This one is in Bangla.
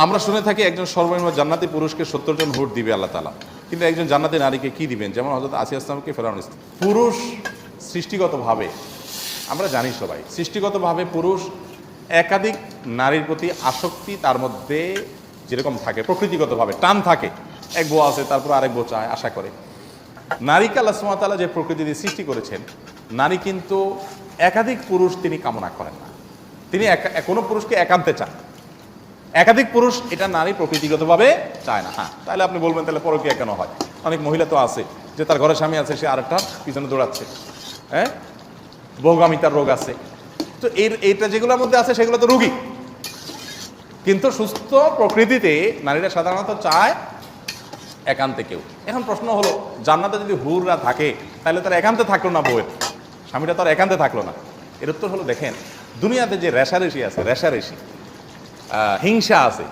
আমরা শুনে থাকি একজন সর্বনিম্ন জান্নাতি পুরুষকে 70 জন হুর দিবে আল্লাহ তাআলা, কিন্তু একজন জান্নাতি নারীকে কি দিবেন? যেমন হযরত আসিয়া ইসলামকে ফেরাউন। পুরুষ সৃষ্টিগতভাবে, আমরা জানি সবাই, সৃষ্টিগতভাবে পুরুষ একাধিক নারীর প্রতি আসক্তি তার মধ্যে যেরকম থাকে, প্রকৃতিগতভাবে টান থাকে। এক বউ আছে, তারপর আরেক বউ চায়, আশা করে। নারীকে আল্লাহ সুবহানাহু ওয়া তাআলা যে প্রকৃতি দিয়ে সৃষ্টি করেছেন, নারী কিন্তু একাধিক পুরুষ তিনি কামনা করেন না। তিনি কোনো পুরুষকে একান্তে চান। একাধিক পুরুষ এটা নারী প্রকৃতিগতভাবে চায় না। হ্যাঁ, তাহলে আপনি বলবেন তাহলে পরকীয়া কেন হয়? অনেক মহিলা তো আছে যে তার ঘরে স্বামী আছে, সে আরেকটা পিছনে দৌড়াচ্ছে। হ্যাঁ, বহুগামিতার রোগ আছে। তো এইটা যেগুলোর মধ্যে আছে সেগুলো তো রোগী। কিন্তু সুস্থ প্রকৃতিতে নারীরা সাধারণত চায় একান্তে কেউ। এখন প্রশ্ন হলো, জান্নাতে যদি হুররা থাকে তাহলে তার একান্তে থাকলো না বউয়ের, স্বামীটা তার একান্তে থাকলো না? এর উত্তর হলো, দেখেন, দুনিয়াতে যে রেশারেশি আছে, রেশারেশি হিংসা আছে,